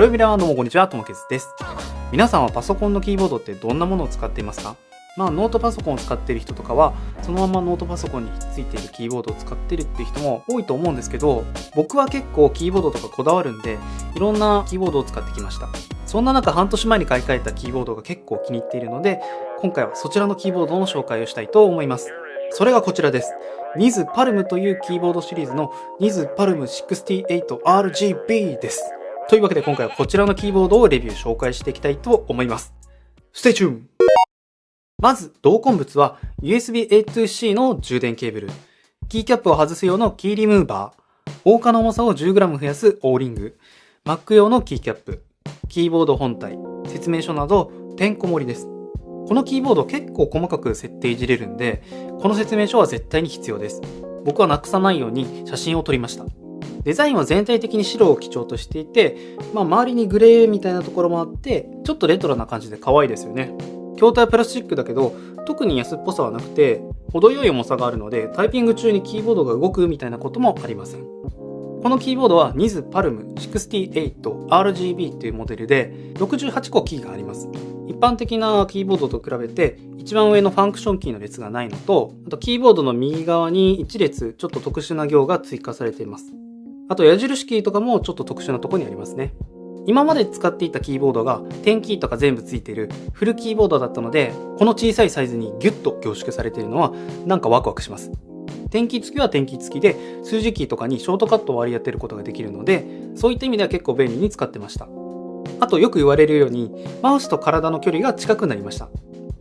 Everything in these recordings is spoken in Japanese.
ロイビラーどうもこんにちは、ともけずです。皆さんはパソコンのキーボードってどんなものを使っていますか？ノートパソコンを使っている人とかはそのままノートパソコンにひっついているキーボードを使っているっていう人も多いと思うんですけど、僕は結構キーボードとかこだわるんでいろんなキーボードを使ってきました。そんな中、半年前に買い替えたキーボードが結構気に入っているので、今回はそちらのキーボードの紹介をしたいと思います。それがこちらです。NIZ Palm というキーボードシリーズの NIZ Palm 68RGB です。というわけで今回はこちらのキーボードをレビュー紹介していきたいと思います。Stay tuned! まず同梱物は USB A to C の充電ケーブル、キーキャップを外す用のキーリムーバー、大化の重さを 10g 増やすオーリング、Mac 用のキーキャップ、キーボード本体、説明書などてんこ盛りです。このキーボード結構細かく設定いじれるんで、この説明書は絶対に必要です。僕はなくさないように写真を撮りました。デザインは全体的に白を基調としていて、周りにグレーみたいなところもあって、ちょっとレトロな感じで可愛いですよね。筐体はプラスチックだけど、特に安っぽさはなくて、程よい重さがあるので、タイピング中にキーボードが動くみたいなこともありません。このキーボードは NIZ Palm 68RGB というモデルで、68個キーがあります。一般的なキーボードと比べて、一番上のファンクションキーの列がないのと、あとキーボードの右側に1列ちょっと特殊な行が追加されています。あと矢印キーとかもちょっと特殊なところにありますね。今まで使っていたキーボードが10キーとか全部ついているフルキーボードだったので、この小さいサイズにギュッと凝縮されているのはなんかワクワクします。10キー付きは10キー付きで、数字キーとかにショートカットを割り当てることができるので、そういった意味では結構便利に使ってました。あとよく言われるようにマウスと体の距離が近くなりました。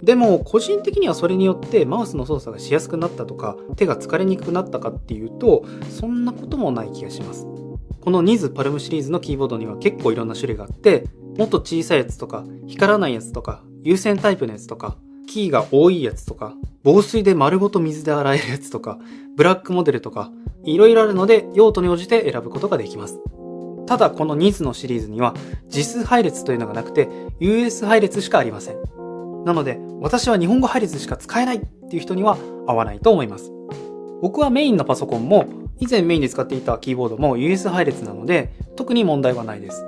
でも個人的にはそれによってマウスの操作がしやすくなったとか、手が疲れにくくなったかっていうと、そんなこともない気がします。この NIZ Palm シリーズのキーボードには結構いろんな種類があって、もっと小さいやつとか、光らないやつとか、有線タイプのやつとか、キーが多いやつとか、防水で丸ごと水で洗えるやつとか、ブラックモデルとか、いろいろあるので用途に応じて選ぶことができます。ただこの NIZ のシリーズには JIS 配列というのがなくて US 配列しかありません。なので私は日本語配列しか使えないっていう人には合わないと思います。僕はメインのパソコンも以前メインで使っていたキーボードも US 配列なので特に問題はないです。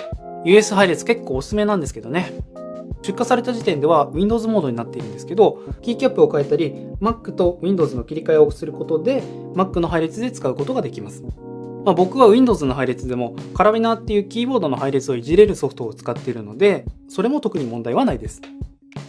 US 配列結構おすすめなんですけどね。出荷された時点では Windows モードになっているんですけど、キーキャップを変えたり Mac と Windows の切り替えをすることで Mac の配列で使うことができます。僕は Windows の配列でもカラビナっていうキーボードの配列をいじれるソフトを使っているので、それも特に問題はないです。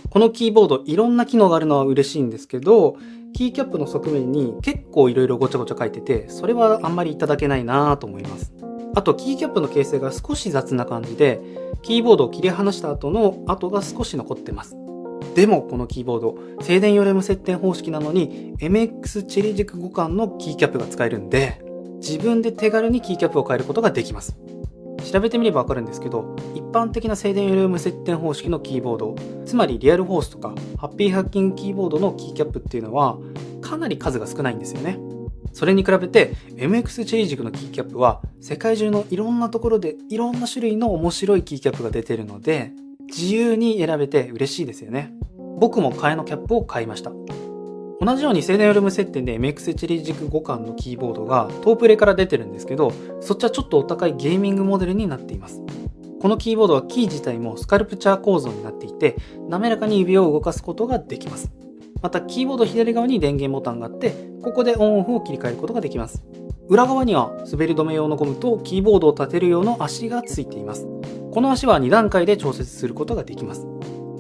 このキーボードいろんな機能があるのは嬉しいんですけど、キーキャップの側面に結構いろいろごちゃごちゃ書いてて、それはあんまりいただけないなと思います。あとキーキャップの形成が少し雑な感じで、キーボードを切り離した後の跡が少し残ってます。でもこのキーボード、静電ヨレム接点方式なのに MX チェリ軸互換のキーキャップが使えるんで、自分で手軽にキーキャップを変えることができます。調べてみればわかるんですけど、一般的な静電ヨレム接点方式のキーボード、つまりリアルフォースとかハッピーハッキングキーボードのキーキャップっていうのはかなり数が少ないんですよね。それに比べて MX チェリ軸のキーキャップは世界中のいろんなところでいろんな種類の面白いキーキャップが出てるので、自由に選べて嬉しいですよね。僕も替えのキャップを買いました。同じように静電ヨレム接点で MX チェリ軸互換のキーボードがトープレから出てるんですけど、そっちはちょっとお高いゲーミングモデルになっています。このキーボードはキー自体もスカルプチャー構造になっていて、滑らかに指を動かすことができます。またキーボード左側に電源ボタンがあって、ここでオンオフを切り替えることができます。裏側には滑り止め用のゴムとキーボードを立てる用の足がついています。この足は2段階で調節することができます。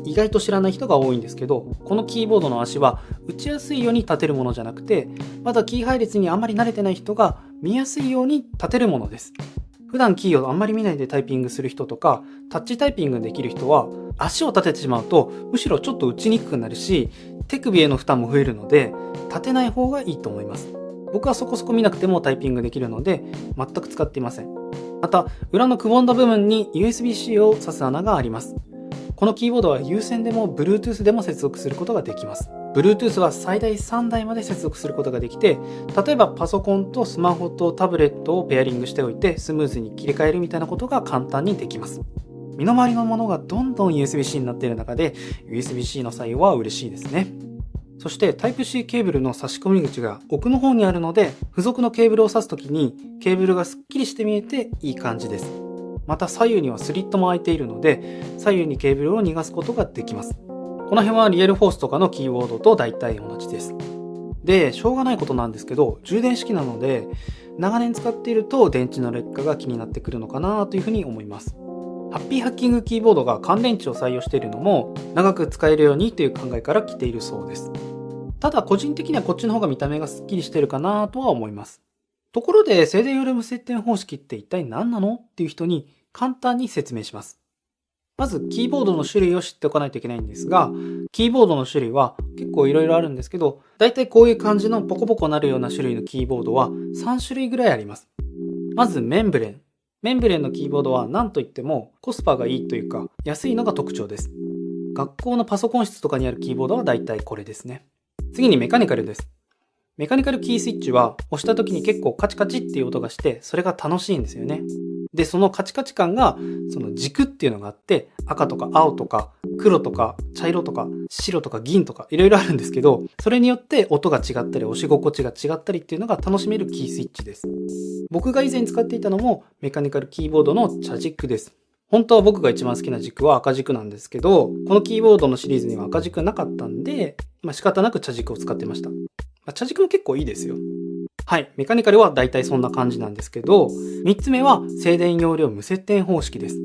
意外と知らない人が多いんですけど、このキーボードの足は打ちやすいように立てるものじゃなくて、まだキー配列にあまり慣れてない人が見やすいように立てるものです。普段キーをあんまり見ないでタイピングする人とか、タッチタイピングできる人は足を立ててしまうとむしろちょっと打ちにくくなるし、手首への負担も増えるので立てない方がいいと思います。僕はそこそこ見なくてもタイピングできるので全く使っていません。また裏のくぼんだ部分に USB-C を挿す穴があります。このキーボードは有線でも Bluetooth でも接続することができます。Bluetooth は最大3台まで接続することができて、例えばパソコンとスマホとタブレットをペアリングしておいてスムーズに切り替えるみたいなことが簡単にできます。身の回りのものがどんどん USB-C になっている中で USB-C の採用は嬉しいですね。そして Type-C ケーブルの差し込み口が奥の方にあるので、付属のケーブルを挿すときにケーブルがすっきりして見えていい感じです。また左右にはスリットも開いているので、左右にケーブルを逃がすことができます。この辺はリアルフォースとかのキーボードと大体同じです。で、しょうがないことなんですけど、充電式なので、長年使っていると電池の劣化が気になってくるのかなというふうに思います。ハッピーハッキングキーボードが乾電池を採用しているのも、長く使えるようにという考えから来ているそうです。ただ個人的にはこっちの方が見た目がスッキリしてるかなとは思います。ところで、静電より無接点方式って一体何なのっていう人に簡単に説明します。まずキーボードの種類を知っておかないといけないんですが、キーボードの種類は結構いろいろあるんですけど、だいたいこういう感じのポコポコなるような種類のキーボードは3種類ぐらいあります。まずメンブレン。メンブレンのキーボードは何といってもコスパがいいというか安いのが特徴です。学校のパソコン室とかにあるキーボードはだいたいこれですね。次にメカニカルです。メカニカルキースイッチは押した時に結構カチカチっていう音がして、それが楽しいんですよね。で、そのカチカチ感がその軸っていうのがあって、赤とか青とか黒とか茶色とか白とか銀とかいろいろあるんですけど、それによって音が違ったり押し心地が違ったりっていうのが楽しめるキースイッチです。僕が以前使っていたのもメカニカルキーボードの茶軸です。本当は僕が一番好きな軸は赤軸なんですけど、このキーボードのシリーズには赤軸なかったんで、仕方なく茶軸を使ってました。茶軸も結構いいですよ。はい、メカニカルはだいたいそんな感じなんですけど、3つ目は静電容量無接点方式です。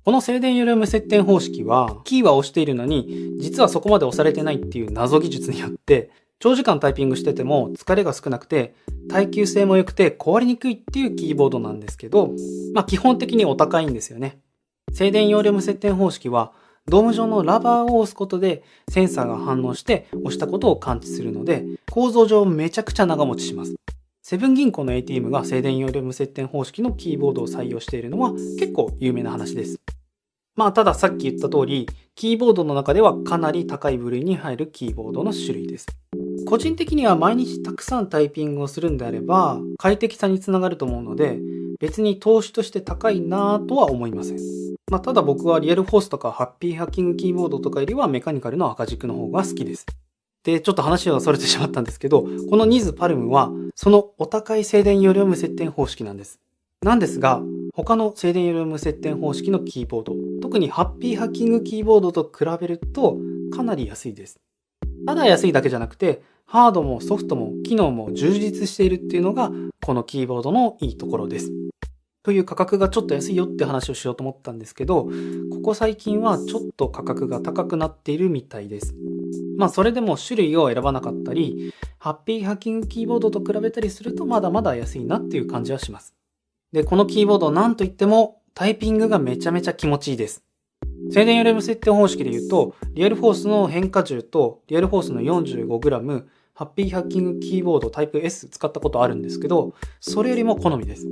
この静電容量無接点方式は、キーは押しているのに、実はそこまで押されてないっていう謎技術によって、長時間タイピングしてても疲れが少なくて、耐久性も良くて壊れにくいっていうキーボードなんですけど、基本的にお高いんですよね。静電容量無接点方式は、ドーム状のラバーを押すことでセンサーが反応して押したことを感知するので、構造上めちゃくちゃ長持ちします。セブン銀行の ATM が静電容量無接点方式のキーボードを採用しているのは結構有名な話です。たださっき言った通り、キーボードの中ではかなり高い部類に入るキーボードの種類です。個人的には毎日たくさんタイピングをするんであれば快適さにつながると思うので、別に投資として高いなぁとは思いません。ただ僕はリアルフォースとかハッピーハッキングキーボードとかよりはメカニカルの赤軸の方が好きです。で、ちょっと話は逸れてしまったんですけど、このニズパルムはそのお高い静電容量無接点方式なんです。なんですが、他の静電容量無接点方式のキーボード、特にハッピーハッキングキーボードと比べるとかなり安いです。ただ安いだけじゃなくて、ハードもソフトも機能も充実しているっていうのがこのキーボードのいいところです。という価格がちょっと安いよって話をしようと思ったんですけど、ここ最近はちょっと価格が高くなっているみたいです。それでも種類を選ばなかったり、ハッピーハッキングキーボードと比べたりするとまだまだ安いなっていう感じはします。で、このキーボードなんといってもタイピングがめちゃめちゃ気持ちいいです。静電容量無接点方式で言うと、リアルフォースの変化銃とリアルフォースの 45g、ハッピーハッキングキーボードタイプ S 使ったことあるんですけど、それよりも好みです。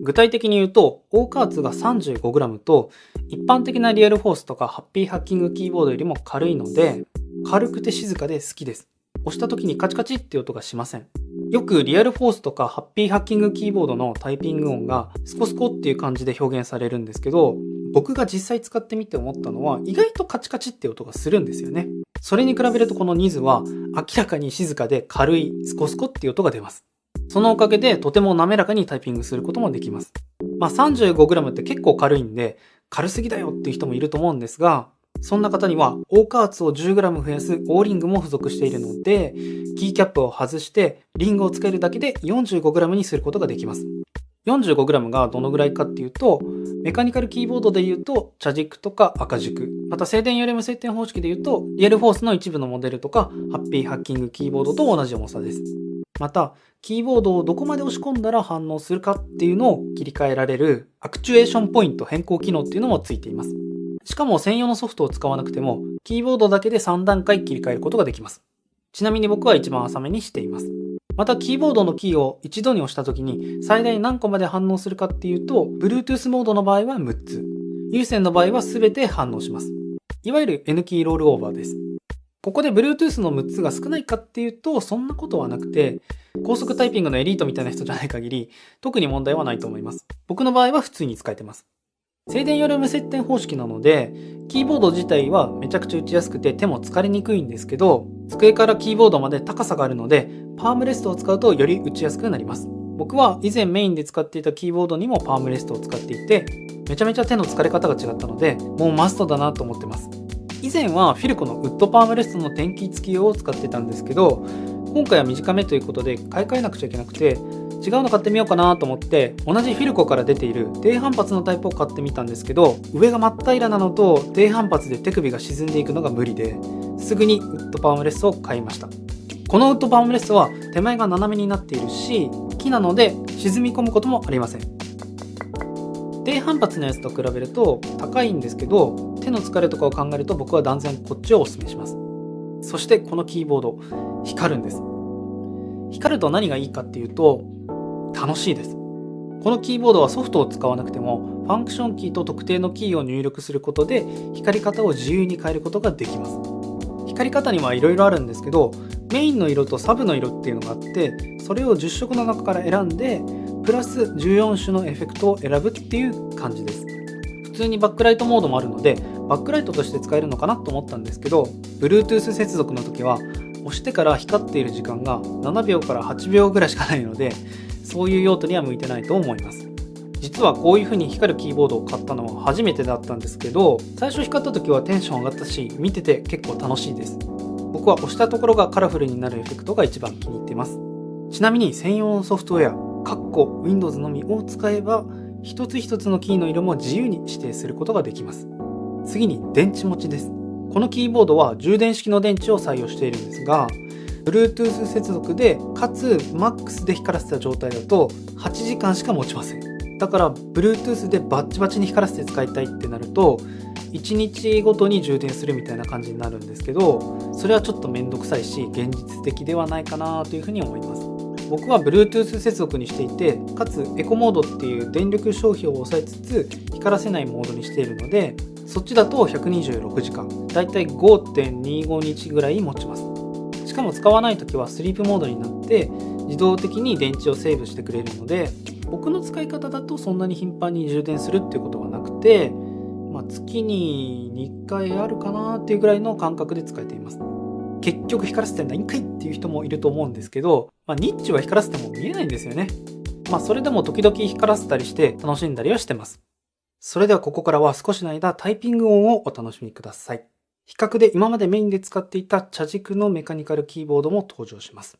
具体的に言うと、オーカーツが 35g と、一般的なリアルフォースとかハッピーハッキングキーボードよりも軽いので、軽くて静かで好きです。押した時にカチカチって音がしません。よくリアルフォースとかハッピーハッキングキーボードのタイピング音がスコスコっていう感じで表現されるんですけど、僕が実際使ってみて思ったのは意外とカチカチって音がするんですよね。それに比べるとこのニズは明らかに静かで軽いスコスコっていう音が出ます。そのおかげでとても滑らかにタイピングすることもできます。35g って結構軽いんで軽すぎだよっていう人もいると思うんですが、そんな方にはオーカーツを 10g 増やすオーリングも付属しているので、キーキャップを外してリングをつけるだけで 45g にすることができます。45g がどのぐらいかっていうと、メカニカルキーボードで言うと茶軸とか赤軸、また静電容量無接点方式で言うとリアルフォースの一部のモデルとかハッピーハッキングキーボードと同じ重さです。またキーボードをどこまで押し込んだら反応するかっていうのを切り替えられるアクチュエーションポイント変更機能っていうのもついています。しかも専用のソフトを使わなくてもキーボードだけで3段階切り替えることができます。ちなみに僕は一番浅めにしています。またキーボードのキーを一度に押した時に最大何個まで反応するかっていうと、Bluetooth モードの場合は6つ、有線の場合は全て反応します。いわゆる N キーロールオーバーです。ここで Bluetooth の6つが少ないかっていうとそんなことはなくて、高速タイピングのエリートみたいな人じゃない限り特に問題はないと思います。僕の場合は普通に使えてます。静電容量無接点方式なので、キーボード自体はめちゃくちゃ打ちやすくて手も疲れにくいんですけど、机からキーボードまで高さがあるので、パームレストを使うとより打ちやすくなります。僕は以前メインで使っていたキーボードにもパームレストを使っていて、めちゃめちゃ手の疲れ方が違ったので、もうマストだなと思ってます。以前はフィルコのウッドパームレストの点キー付き用を使ってたんですけど、今回は短めということで買い替えなくちゃいけなくて、違うの買ってみようかなと思って、同じフィルコから出ている低反発のタイプを買ってみたんですけど、上が真っ平らなのと低反発で手首が沈んでいくのが無理で、すぐにウッドパームレストを買いました。このウッドパームレストは手前が斜めになっているし、木なので沈み込むこともありません。低反発のやつと比べると高いんですけど、手の疲れとかを考えると僕は断然こっちをお勧めします。そしてこのキーボード、光るんです。光ると何がいいかっていうと、楽しいです。このキーボードはソフトを使わなくてもファンクションキーと特定のキーを入力することで光り方を自由に変えることができます。光り方にはいろいろあるんですけど、メインの色とサブの色っていうのがあって、それを10色の中から選んでプラス14種のエフェクトを選ぶっていう感じです。普通にバックライトモードもあるのでバックライトとして使えるのかなと思ったんですけど、 Bluetooth 接続の時は押してから光っている時間が7秒から8秒ぐらいしかないので、そういう用途には向いてないと思います。実はこういう風に光るキーボードを買ったのは初めてだったんですけど、最初光った時はテンション上がったし、見てて結構楽しいです。僕は押したところがカラフルになるエフェクトが一番気に入っています。ちなみに専用のソフトウェア Windows のみを使えば、一つ一つのキーの色も自由に指定することができます。次に電池持ちです。このキーボードは充電式の電池を採用しているんですが、Bluetooth 接続でかつ MAX で光らせた状態だと8時間しか持ちません。だから Bluetooth でバッチバチに光らせて使いたいってなると1日ごとに充電するみたいな感じになるんですけど、それはちょっとめんどくさいし現実的ではないかなというふうに思います。僕は Bluetooth 接続にしていて、かつエコモードっていう電力消費を抑えつつ光らせないモードにしているので、そっちだと126時間、だいたい 5.25 日ぐらい持ちます。しかも使わないときはスリープモードになって自動的に電池をセーブしてくれるので、僕の使い方だとそんなに頻繁に充電するっていうことはなくて、月に2回あるかなっていうぐらいの感覚で使えています。結局光らせてないんかいっていう人もいると思うんですけど、ニッチは光らせても見えないんですよね。それでも時々光らせたりして楽しんだりはしてます。それではここからは少しの間タイピング音をお楽しみください。比較で今までメインで使っていた茶軸のメカニカルキーボードも登場します。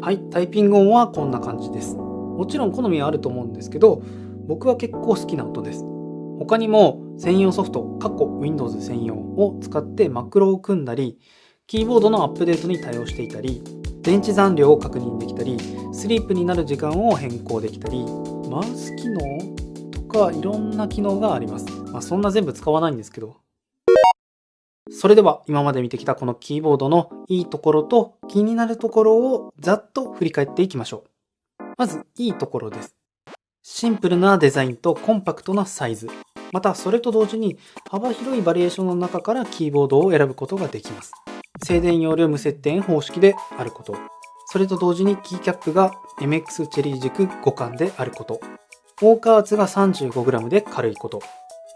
はい、タイピング音はこんな感じです。もちろん好みはあると思うんですけど、僕は結構好きな音です。他にも専用ソフト（Windows 専用）を使ってマクロを組んだり、キーボードのアップデートに対応していたり、電池残量を確認できたり、スリープになる時間を変更できたり、マウス機能とかいろんな機能があります。そんな全部使わないんですけど。それでは今まで見てきたこのキーボードのいいところと気になるところをざっと振り返っていきましょう。まずいいところです。シンプルなデザインとコンパクトなサイズ。またそれと同時に幅広いバリエーションの中からキーボードを選ぶことができます。静電容量無接点方式であること。それと同時にキーキャップが MX チェリー軸5巻であること。オーカー圧が 35g で軽いこと。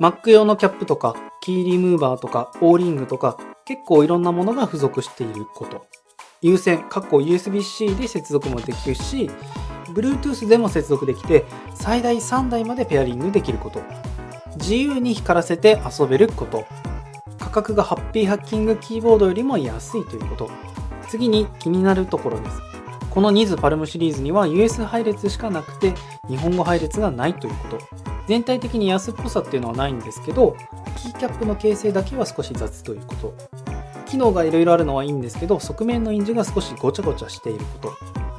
Mac 用のキャップとかキーリムーバーとかオーリングとか結構いろんなものが付属していること。有線（USB-C） で接続もできるし、Bluetooth でも接続できて最大3台までペアリングできること。自由に光らせて遊べること。価格がハッピーハッキングキーボードよりも安いということ。次に気になるところです。この Niz Palm シリーズには US 配列しかなくて日本語配列がないということ。全体的に安っぽさっていうのはないんですけど、キーキャップの形成だけは少し雑ということ。機能がいろいろあるのはいいんですけど、側面の印字が少しごちゃごちゃしていること。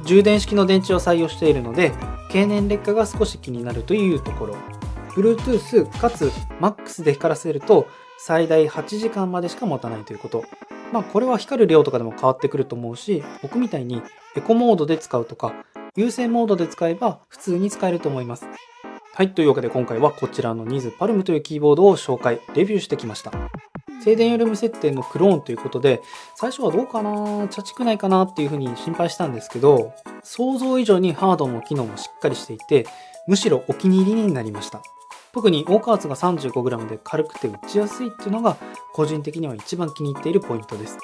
充電式の電池を採用しているので経年劣化が少し気になるというところ。Bluetooth かつ MAX で光らせると最大8時間までしか持たないということ。これは光る量とかでも変わってくると思うし、僕みたいにエコモードで使うとか優先モードで使えば普通に使えると思います。はい、というわけで今回はこちらの Niz Palm というキーボードを紹介、レビューしてきました。静電より無接点のクローンということで、最初はどうかな、茶畜ないかなっていうふうに心配したんですけど、想像以上にハードの機能もしっかりしていて、むしろお気に入りになりました。特に大加圧が 35g で軽くて打ちやすいっていうのが個人的には一番気に入っているポイントです。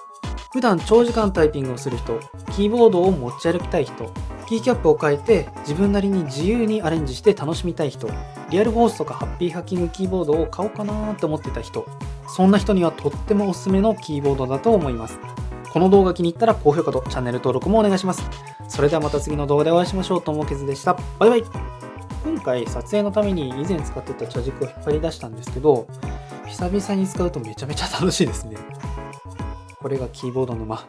普段長時間タイピングをする人、キーボードを持ち歩きたい人、キーキャップを変えて自分なりに自由にアレンジして楽しみたい人、リアルフォースとかハッピーハッキングキーボードを買おうかなって思ってた人、そんな人にはとってもおすすめのキーボードだと思います。この動画気に入ったら高評価とチャンネル登録もお願いします。それではまた次の動画でお会いしましょう。ともけずでした。バイバイ。今回撮影のために以前使ってた茶軸を引っ張り出したんですけど、久々に使うとめちゃめちゃ楽しいですね。これがキーボード沼。